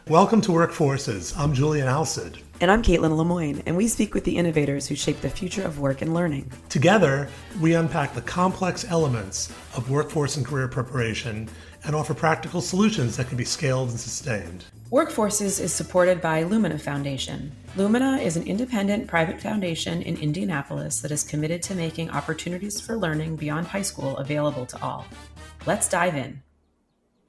Welcome to Workforces. I'm Julian Alcid. And I'm Caitlin Lemoyne, and we speak with the innovators who shape the future of work and learning. Together, we unpack the complex elements of workforce and career preparation and offer practical solutions that can be scaled and sustained. Workforces is supported by Lumina Foundation. Lumina is an independent private foundation in Indianapolis that is committed to making opportunities for learning beyond high school available to all. Let's dive in.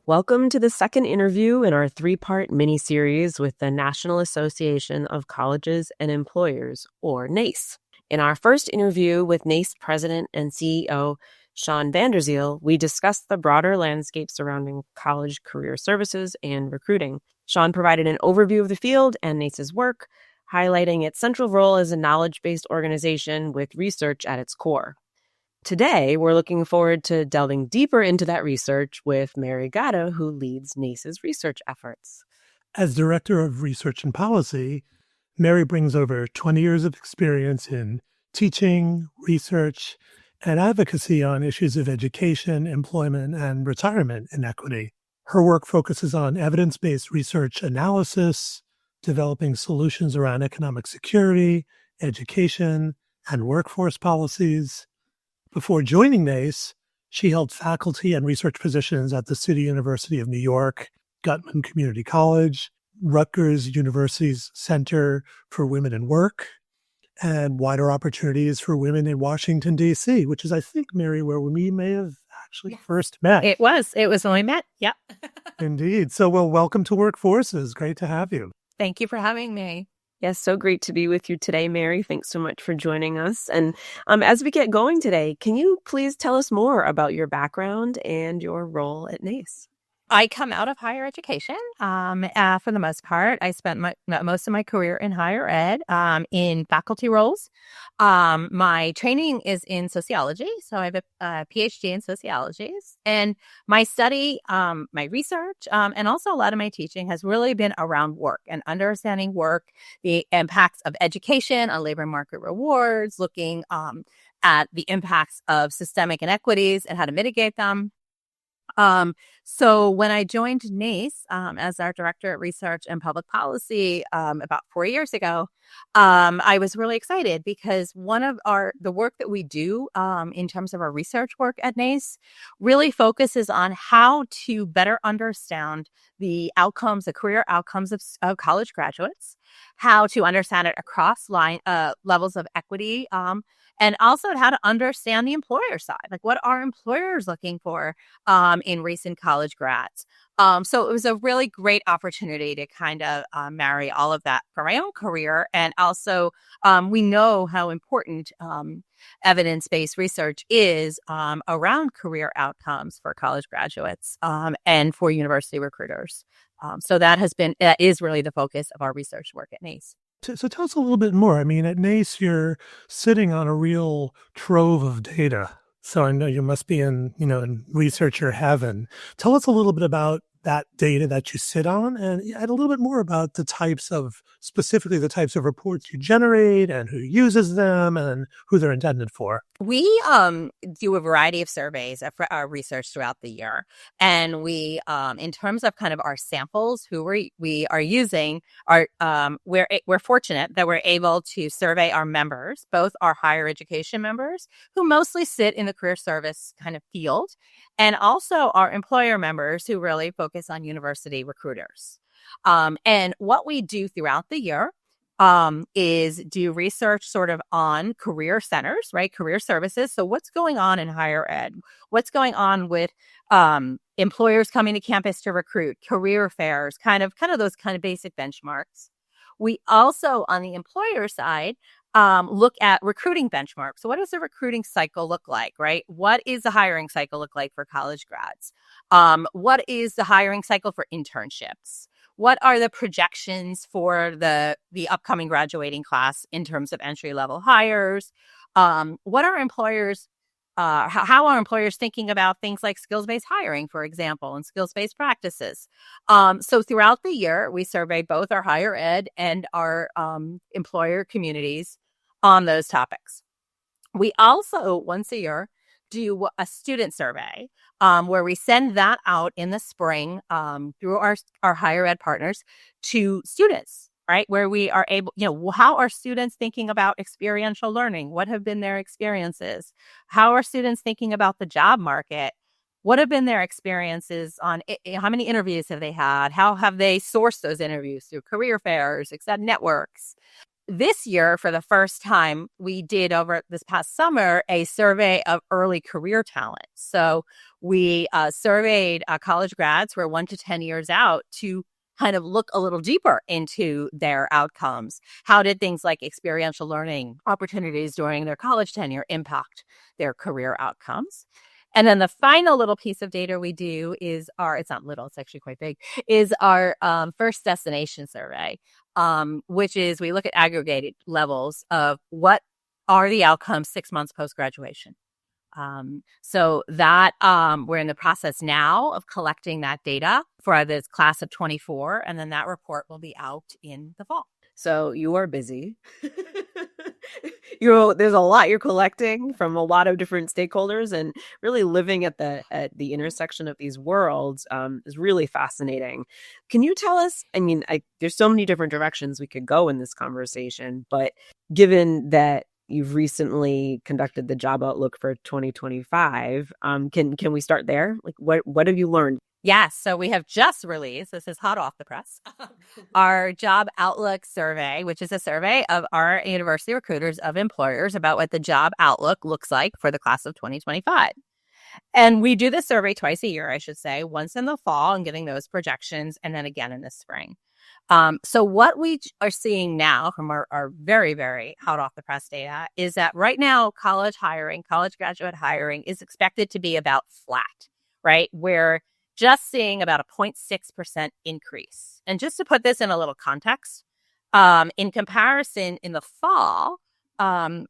Welcome to the second interview in our three-part mini-series with the National Association of Colleges and Employers, or NACE. In our first interview with NACE President and CEO Sean Vanderzeel, we discussed the broader landscape surrounding college career services and recruiting. Sean provided an overview of the field and NACE's work, highlighting its central role as a knowledge-based organization with research at its core. Today, we're looking forward to delving deeper into that research with Mary Gatta, who leads NACE's research efforts. As Director of Research and Policy, Mary brings over 20 years of experience in teaching, research, and advocacy on issues of education, employment, and retirement inequity. Her work focuses on evidence-based research analysis, developing solutions around economic security, education, and workforce policies. Before joining NACE, she held faculty and research positions at the City University of New York, Gutman Community College, Rutgers University's Center for Women in Work, and Wider Opportunities for Women in Washington, D.C., which is, I think, Mary, where we may have actually first met. It was when we met. Yep. Indeed. So, welcome to Workforces. Great to have you. Thank you for having me. Yes, so great to be with you today, Mary. Thanks so much for joining us. And as we get going today, can you please tell us more about your background and your role at NACE? I come out of higher education. For the most part, I spent most of my career in higher ed, in faculty roles. My training is in sociology, so I have a PhD in sociology. And my study, my research, and also a lot of my teaching has really been around work and understanding work, the impacts of education on labor market rewards, looking at the impacts of systemic inequities and how to mitigate them. So when I joined NACE as our Director of Research and Public Policy about 4 years ago, I was really excited because one of the work that we do in terms of our research work at NACE really focuses on how to better understand the outcomes, the career outcomes of college graduates, how to understand it across levels of equity, and also how to understand the employer side. Like, what are employers looking for in recent college grads? So it was a really great opportunity to kind of marry all of that for my own career. And also, we know how important evidence-based research is around career outcomes for college graduates and for university recruiters. So that is really the focus of our research work at NACE. So tell us a little bit more. I mean, at NACE, you're sitting on a real trove of data. So I know you must be in researcher heaven. Tell us a little bit about that data that you sit on and add a little bit more about specifically the types of reports you generate and who uses them and who they're intended for. We do a variety of surveys of our research throughout the year. And we, in terms of kind of our samples, who we are using, we're fortunate that we're able to survey our members, both our higher education members, who mostly sit in the career service kind of field, and also our employer members who really focus on university recruiters. And what we do throughout the year is do research sort of on career centers, right? Career services. So what's going on in higher ed? What's going on with employers coming to campus to recruit, career fairs, kind of those kind of basic benchmarks. We also, on the employer side, look at recruiting benchmarks. So what does the recruiting cycle look like, right? What is the hiring cycle look like for college grads? What is the hiring cycle for internships? What are the projections for the upcoming graduating class in terms of entry-level hires? What are employers, how are employers thinking about things like skills-based hiring, for example, and skills-based practices? So throughout the year, we surveyed both our higher ed and our employer communities on those topics. We also, once a year, do a student survey where we send that out in the spring through our higher ed partners to students, right? Where we are able, how are students thinking about experiential learning? What have been their experiences? How are students thinking about the job market? What have been their experiences on how many interviews have they had? How have they sourced those interviews through career fairs, networks? This year, for the first time, we did over this past summer a survey of early career talent. So we surveyed college grads who are 1 to 10 years out to kind of look a little deeper into their outcomes. How did things like experiential learning opportunities during their college tenure impact their career outcomes? And then the final little piece of data we do is it's not little, it's actually quite big, is our first destination survey, which is we look at aggregated levels of what are the outcomes 6 months post-graduation. So that we're in the process now of collecting that data for this class of 24, and then that report will be out in the fall. So you are busy. There's a lot you're collecting from a lot of different stakeholders, and really living at the intersection of these worlds is really fascinating. Can you tell us? I mean, there's so many different directions we could go in this conversation, but given that you've recently conducted the job outlook for 2025, can we start there? Like, what have you learned? Yes. So we have just released, this is hot off the press, our job outlook survey, which is a survey of our university recruiters of employers about what the job outlook looks like for the class of 2025. And we do this survey twice a year, I should say, once in the fall and getting those projections, and then again in the spring. So what we are seeing now from our very, very hot off the press data is that right now, college graduate hiring is expected to be about flat, right? We're just seeing about a 0.6% increase. And just to put this in a little context, in comparison, in the fall,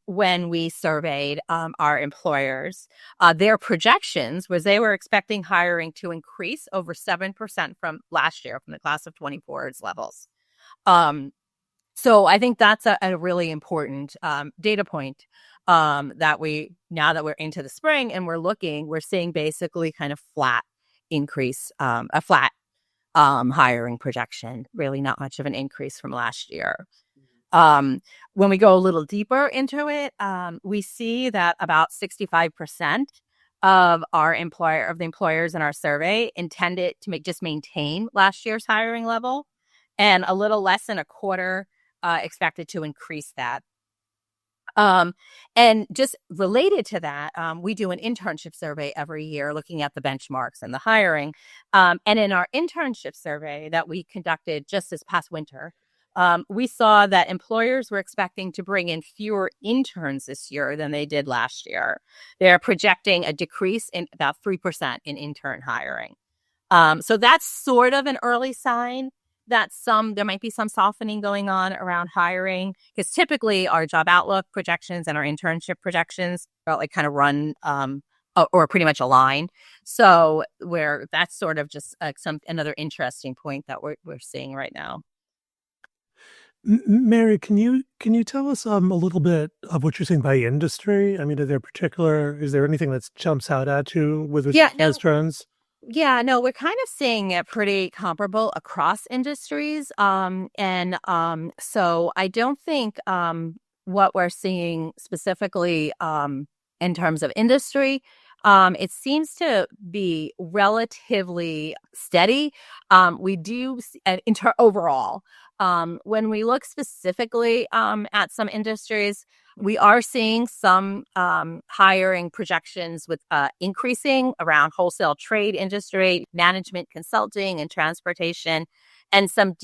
when we surveyed our employers, their projections was they were expecting hiring to increase over 7% from last year, from the class of 24's levels. So I think that's a really important data point that now that we're into the spring and we're seeing basically kind of flat increase, a flat hiring projection, really not much of an increase from last year. When we go a little deeper into it, we see that about 65% of the employers in our survey intended to maintain last year's hiring level, and a little less than a quarter expected to increase that. And just related to that, we do an internship survey every year looking at the benchmarks and the hiring. And in our internship survey that we conducted just this past winter, we saw that employers were expecting to bring in fewer interns this year than they did last year. They're projecting a decrease in about 3% in intern hiring. So that's sort of an early sign that there might be some softening going on around hiring, because typically our job outlook projections and our internship projections are kind of run or pretty much align. So that's sort of just another interesting point that we're seeing right now. Mary, can you tell us a little bit of what you're seeing by industry? I mean, is there anything that jumps out at you with those trends? Yeah, no, we're kind of seeing it pretty comparable across industries. So I don't think what we're seeing specifically in terms of industry, it seems to be relatively steady. We do overall. When we look specifically at some industries, we are seeing some hiring projections with increasing around wholesale trade industry, management consulting, and transportation, and some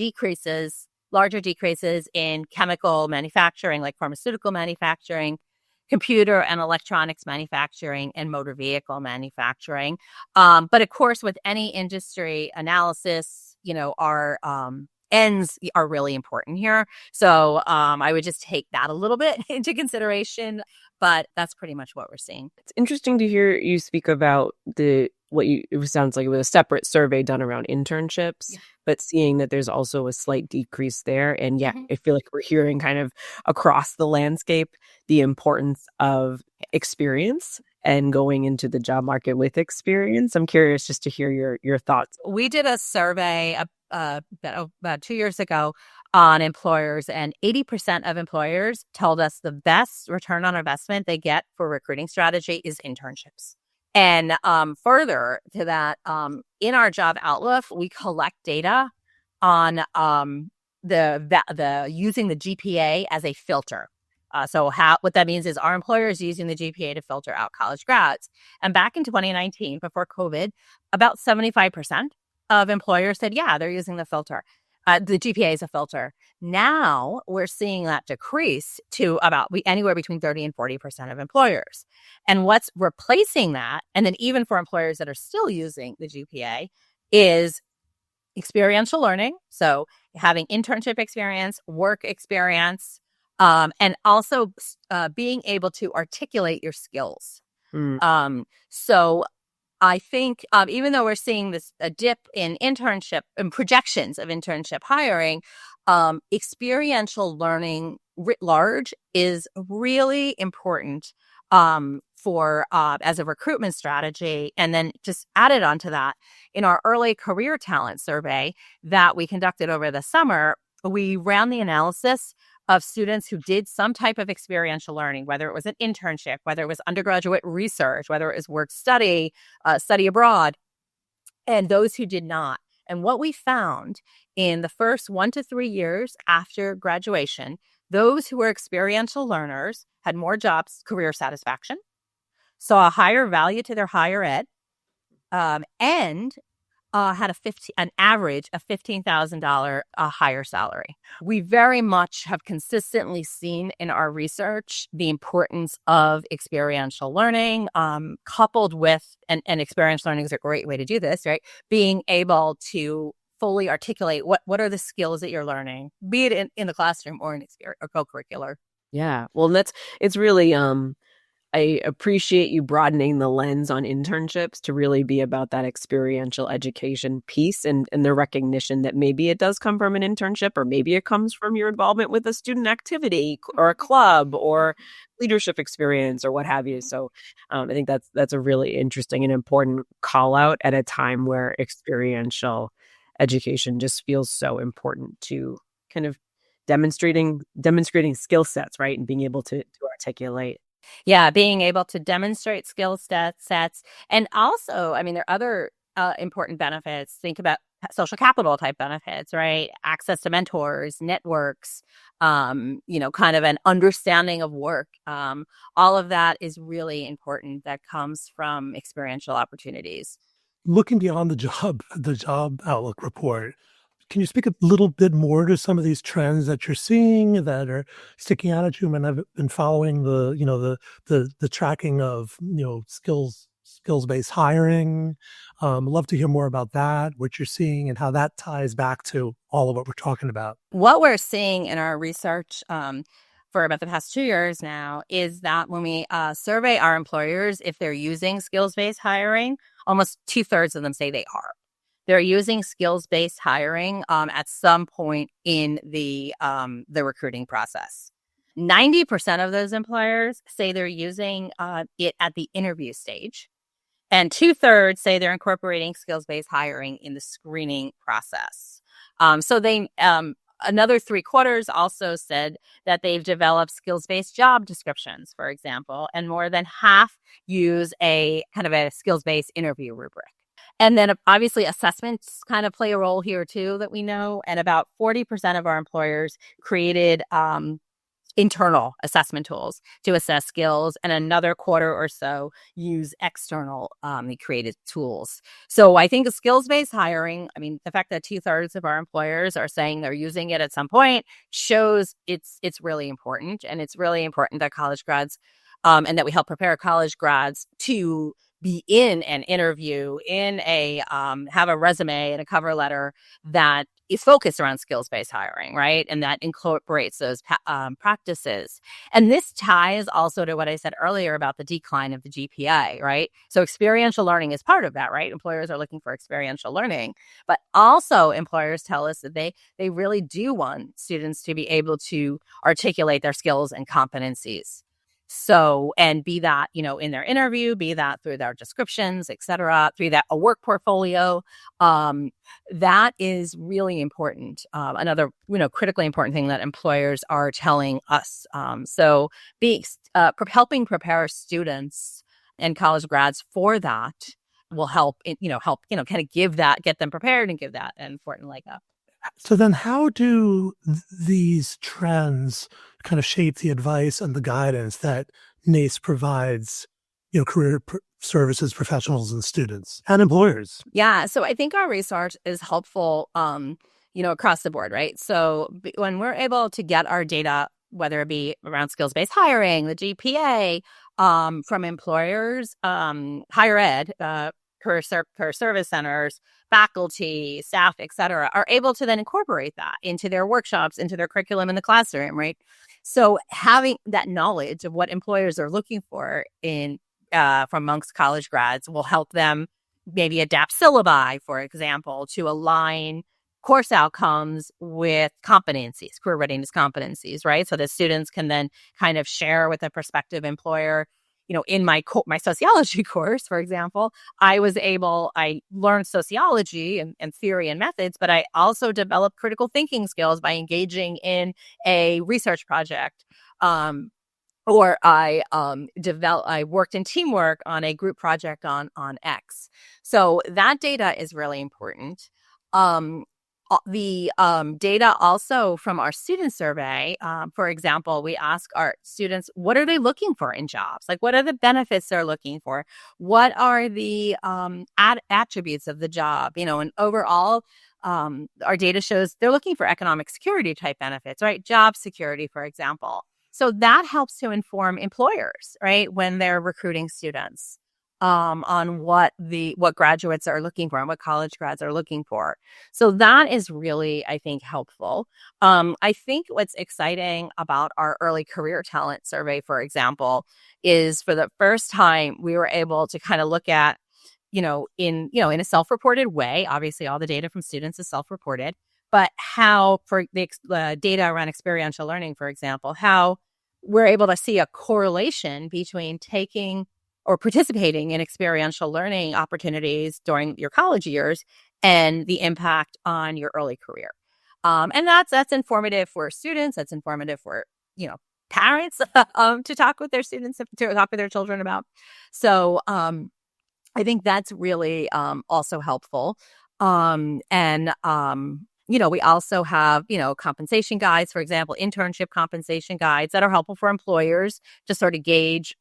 larger decreases in chemical manufacturing, like pharmaceutical manufacturing, computer and electronics manufacturing, and motor vehicle manufacturing. But of course, with any industry analysis, our ends are really important here. So I would just take that a little bit into consideration, but that's pretty much what we're seeing. It's interesting to hear you speak about it sounds like it was a separate survey done around internships, but seeing that there's also a slight decrease there. And I feel like we're hearing kind of across the landscape the importance of experience and going into the job market with experience? I'm curious just to hear your thoughts. We did a survey about 2 years ago on employers, and 80% of employers told us the best return on investment they get for recruiting strategy is internships. And further to that, in our job outlook, we collect data on the using the GPA as a filter. So what that means is our employers using the GPA to filter out college grads. And back in 2019, before COVID, about 75% of employers said, yeah, they're using the filter. The GPA is a filter. Now we're seeing that decrease to about anywhere between 30 and 40% of employers. And what's replacing that, and then even for employers that are still using the GPA, is experiential learning. So having internship experience, work experience, and also being able to articulate your skills. So I think even though we're seeing a dip in internship and projections of internship hiring, experiential learning writ large is really important for as a recruitment strategy. And then just added onto that, in our early career talent survey that we conducted over the summer, we ran the analysis of students who did some type of experiential learning, whether it was an internship, whether it was undergraduate research, whether it was work study, study abroad, and those who did not. And what we found in the first 1 to 3 years after graduation, those who were experiential learners had more jobs, career satisfaction, saw a higher value to their higher ed, and had an average of $15,000 higher salary. We very much have consistently seen in our research the importance of experiential learning, coupled with, and experiential learning is a great way to do this, right? Being able to fully articulate what are the skills that you're learning, be it in the classroom or or co-curricular. Yeah. Well, it's really, I appreciate you broadening the lens on internships to really be about that experiential education piece and the recognition that maybe it does come from an internship, or maybe it comes from your involvement with a student activity or a club or leadership experience or what have you. So I think that's a really interesting and important call out at a time where experiential education just feels so important to kind of demonstrating skill sets, right? And being able to articulate. Yeah, being able to demonstrate skill sets. And also, I mean, there are other important benefits. Think about social capital type benefits, right? Access to mentors, networks, kind of an understanding of work. All of that is really important that comes from experiential opportunities. Looking beyond the job outlook report, can you speak a little bit more to some of these trends that you're seeing that are sticking out at you? And I've been following the tracking of skills-based hiring. Love to hear more about that, what you're seeing, and how that ties back to all of what we're talking about. What we're seeing in our research for about the past 2 years now is that when we survey our employers if they're using skills-based hiring, almost 2/3 of them say they are. They're using skills-based hiring at some point in the recruiting process. 90% of those employers say they're using it at the interview stage, and 2/3 say they're incorporating skills-based hiring in the screening process. So they another 3/4 also said that they've developed skills-based job descriptions, for example, and more than half use a kind of a skills-based interview rubric. And then obviously assessments kind of play a role here too that we know. And about 40% of our employers created internal assessment tools to assess skills, and another quarter or so use external created tools. So I think skills-based hiring, I mean, the fact that 2/3 of our employers are saying they're using it at some point shows it's really important. And it's really important that college grads and that we help prepare college grads to be in an interview, in have a resume and a cover letter that is focused around skills-based hiring, right? And that incorporates those practices. And this ties also to what I said earlier about the decline of the GPA, right? So experiential learning is part of that, right? Employers are looking for experiential learning, but also employers tell us that they really do want students to be able to articulate their skills and competencies. So, and be that, in their interview, be that through their descriptions, et cetera, through a work portfolio, that is really important. Another, critically important thing that employers are telling us. So helping prepare students and college grads for that will help, kind of get them prepared and give that an important leg up. So then how do these trends kind of shape the advice and the guidance that NACE provides, career services professionals and students and employers? Yeah, so I think our research is helpful, across the board, right? So when we're able to get our data, whether it be around skills-based hiring, the GPA, from employers, higher ed, career service centers, faculty, staff, et cetera, are able to then incorporate that into their workshops, into their curriculum in the classroom, right? So having that knowledge of what employers are looking for from amongst college grads will help them maybe adapt syllabi, for example, to align course outcomes with competencies, career readiness competencies, right? So the students can then kind of share with a prospective employer. In my sociology course, for example, I learned sociology and theory and methods, but I also developed critical thinking skills by engaging in a research project. Or I worked in teamwork on a group project on X. So that data is really important. The data also from our student survey, for example, we ask our students, what are they looking for in jobs? Like, what are the benefits they're looking for? What are the attributes of the job? And overall, our data shows they're looking for economic security type benefits, right? Job security, for example. So that helps to inform employers, right, when they're recruiting students. On what graduates are looking for and what college grads are looking for. So that is really, I think, helpful. I think what's exciting about our early career talent survey, for example, is for the first time we were able to kind of look at, in a self-reported way. Obviously, all the data from students is self-reported, but how for the data around experiential learning, for example, how we're able to see a correlation between taking or participating in experiential learning opportunities during your college years and the impact on your early career. And that's informative for students. That's informative for, parents to talk with their students, to talk with their children about. So I think that's really also helpful. We also have, compensation guides, for example, internship compensation guides that are helpful for employers to sort of gauge,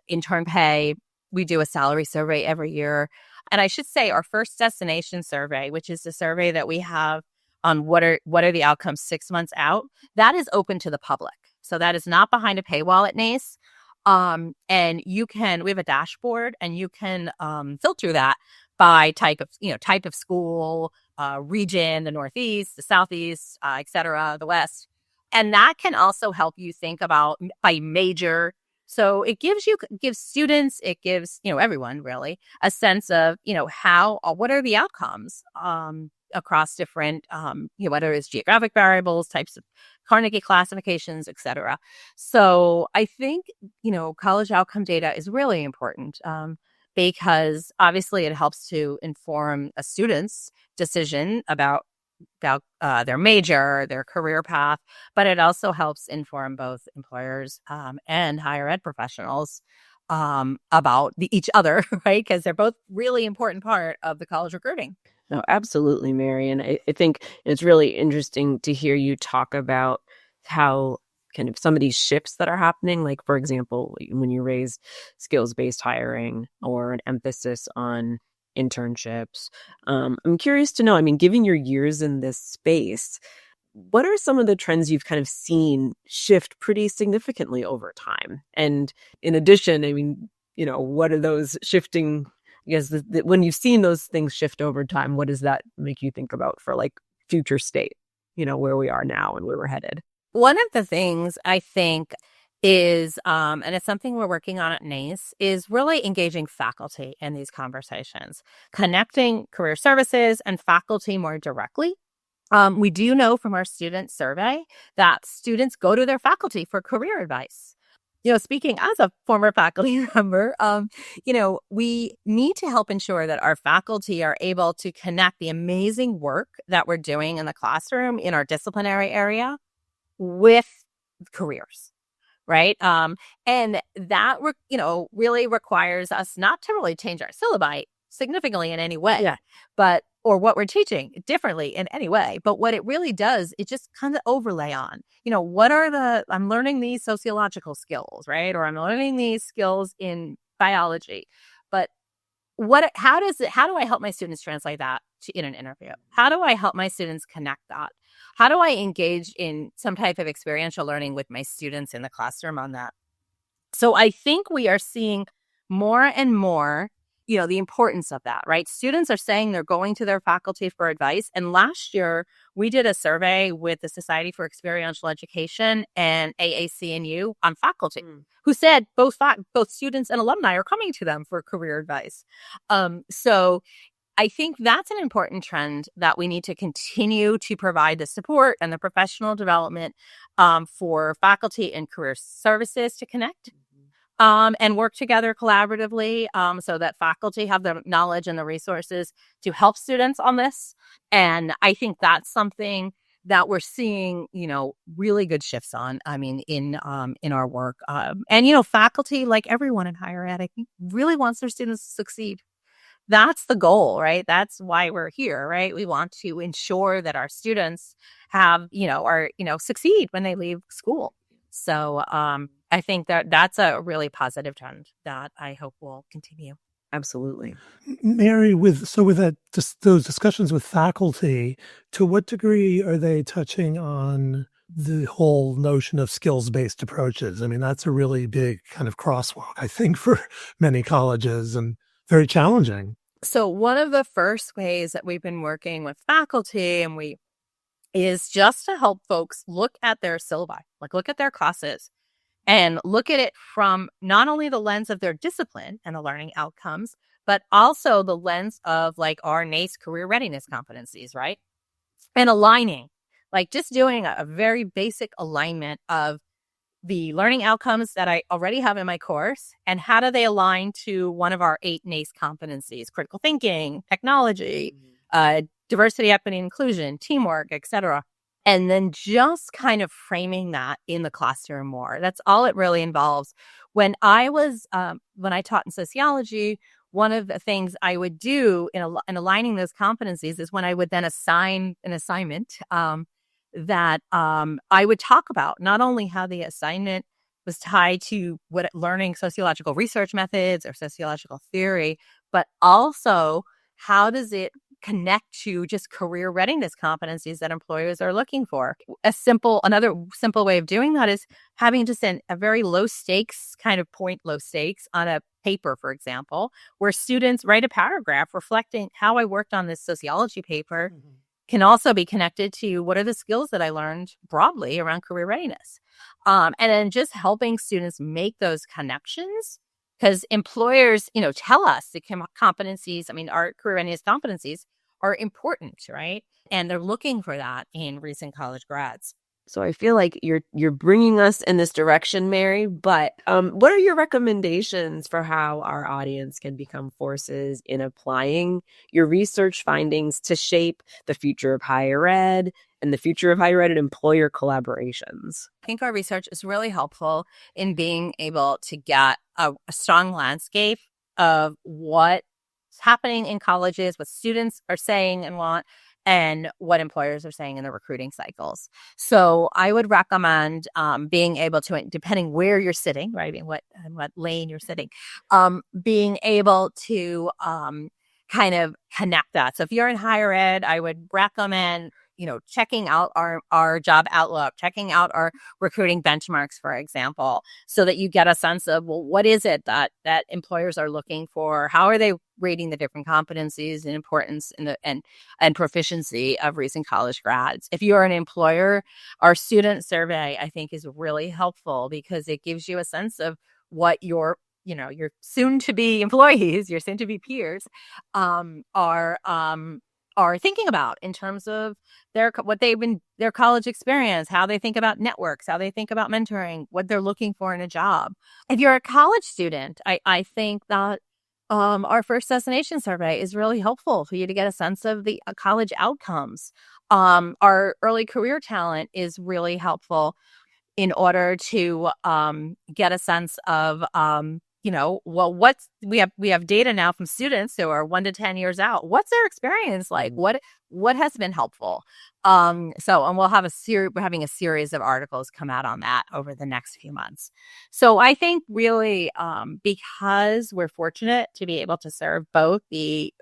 intern pay. We do a salary survey every year. And I should say our first destination survey, which is the survey that we have on what are the outcomes 6 months out, that is open to the public. So that is not behind a paywall at NACE. And we have a dashboard and you can filter that by type of school, region, the Northeast, the Southeast, et cetera, the West. And that can also help you think about by major. So it gives students, it gives, everyone really a sense of, what are the outcomes across different, whether it's geographic variables, types of Carnegie classifications, et cetera. So I think, college outcome data is really important. Because obviously it helps to inform a student's decision about their major, their career path, but it also helps inform both employers and higher ed professionals about each other, right? Because they're both really important part of the college recruiting. No, absolutely, Mary. And I think it's really interesting to hear you talk about how kind of some of these shifts that are happening, like, for example, when you raise skills-based hiring or an emphasis on internships. I'm curious to know, given your years in this space, what are some of the trends you've kind of seen shift pretty significantly over time? And in addition, what are those shifting, I guess, when you've seen those things shift over time, what does that make you think about for like future state, where we are now and where we're headed? One of the things I think is, and it's something we're working on at NACE, is really engaging faculty in these conversations, connecting career services and faculty more directly. We do know from our student survey that students go to their faculty for career advice. speaking as a former faculty member, we need to help ensure that our faculty are able to connect the amazing work that we're doing in the classroom in our disciplinary area with careers. Right. And that, really requires us not to really change our syllabi significantly in any way, or what we're teaching differently in any way. But what it really does, it just kind of overlay on, I'm learning these sociological skills, right? Or I'm learning these skills in biology. But how do I help my students translate that in an interview? How do I help my students connect that? How do I engage in some type of experiential learning with my students in the classroom on that? So I think we are seeing more and more, the importance of that, right? Students are saying they're going to their faculty for advice. And last year, we did a survey with the Society for Experiential Education and AAC&U on faculty who said both students and alumni are coming to them for career advice. So I think that's an important trend that we need to continue to provide the support and the professional development for faculty and career services to connect and work together collaboratively so that faculty have the knowledge and the resources to help students on this. And I think that's something that we're seeing, really good shifts on. I mean, in our work. And faculty, like everyone in higher ed, I think really wants their students to succeed. That's the goal, right? That's why we're here, right? We want to ensure that our students have, succeed when they leave school. So I think that's a really positive trend that I hope will continue. Absolutely. Mary, with that, just those discussions with faculty, to what degree are they touching on the whole notion of skills-based approaches? I mean, that's a really big kind of crosswalk, I think, for many colleges and very challenging. So one of the first ways that we've been working with faculty is just to help folks look at their syllabi, look at their classes and look at it from not only the lens of their discipline and the learning outcomes, but also the lens of our NACE career readiness competencies, right? And aligning, just doing a very basic alignment of the learning outcomes that I already have in my course and how do they align to one of our 8 NACE competencies: critical thinking, technology, diversity, equity, inclusion, teamwork, etc. And then just kind of framing that in the classroom more. That's all it really involves. When I taught in sociology, one of the things I would do in aligning those competencies is when I would then assign an assignment that I would talk about not only how the assignment was tied to learning sociological research methods or sociological theory, but also how does it connect to just career readiness competencies that employers are looking for. Another simple way of doing that is having just a very low stakes on a paper, for example, where students write a paragraph reflecting how I worked on this sociology paper. Can also be connected to what are the skills that I learned broadly around career readiness. And then just helping students make those connections, because employers, tell us the competencies, our career readiness competencies are important, right? And they're looking for that in recent college grads. So I feel like you're bringing us in this direction, Mary, but what are your recommendations for how our audience can become forces in applying your research findings to shape the future of higher ed and the future of higher ed and employer collaborations? I think our research is really helpful in being able to get a strong landscape of what's happening in colleges, what students are saying and want, and what employers are saying in the recruiting cycles. So I would recommend being able to, depending where you're sitting, right, in what lane you're sitting, being able to kind of connect that. So if you're in higher ed, I would recommend checking out our job outlook, checking out our recruiting benchmarks, for example, so that you get a sense of, well, what is it that employers are looking for? How are they rating the different competencies and importance and proficiency of recent college grads? If you're an employer, our student survey, I think, is really helpful because it gives you a sense of what your soon-to-be employees, your soon-to-be peers, are are thinking about in terms of their college experience, how they think about networks, how they think about mentoring, what they're looking for in a job. If you're a college student, I think that our first destination survey is really helpful for you to get a sense of the college outcomes. Our early career talent is really helpful in order to get a sense of we have data now from students who are 1 to 10 years out. What's their experience like? What has been helpful? And we'll have we're having a series of articles come out on that over the next few months. So I think really because we're fortunate to be able to serve both the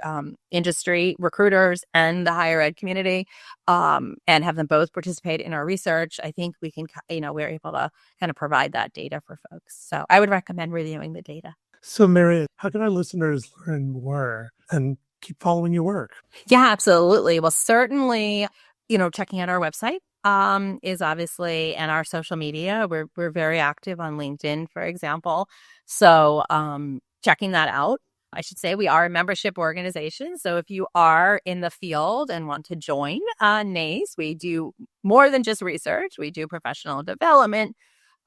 industry recruiters and the higher ed community and have them both participate in our research, I think we can, we're able to kind of provide that data for folks. So I would recommend reviewing the data. So, Mary, how can our listeners learn more and keep following your work? Yeah, absolutely. Well, certainly, checking out our website is obviously, and our social media. We're very active on LinkedIn, for example. So checking that out. I should say we are a membership organization. So if you are in the field and want to join NACE, we do more than just research. We do professional development.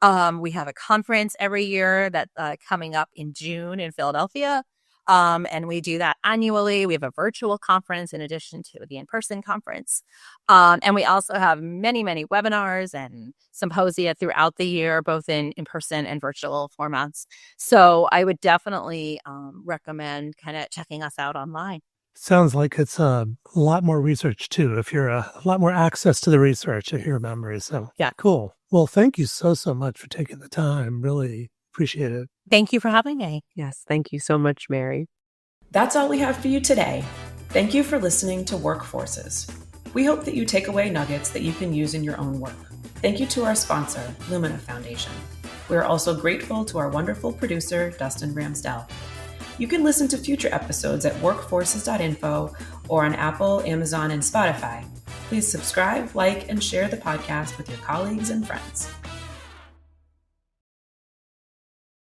We have a conference every year that's coming up in June in Philadelphia. And we do that annually. We have a virtual conference in addition to the in-person conference. And we also have many, many webinars and symposia throughout the year, both in in-person and virtual formats. So I would definitely recommend kind of checking us out online. Sounds like it's a lot more research, too, if you're a lot more access to the research if you're members. So, yeah, cool. Well, thank you so much for taking the time. Really appreciate it. Thank you for having me. Yes, thank you so much, Mary. That's all we have for you today. Thank you for listening to Workforces. We hope that you take away nuggets that you can use in your own work. Thank you to our sponsor, Lumina Foundation. We are also grateful to our wonderful producer, Dustin Ramsdell. You can listen to future episodes at workforces.info or on Apple, Amazon, and Spotify. Please subscribe, like, and share the podcast with your colleagues and friends.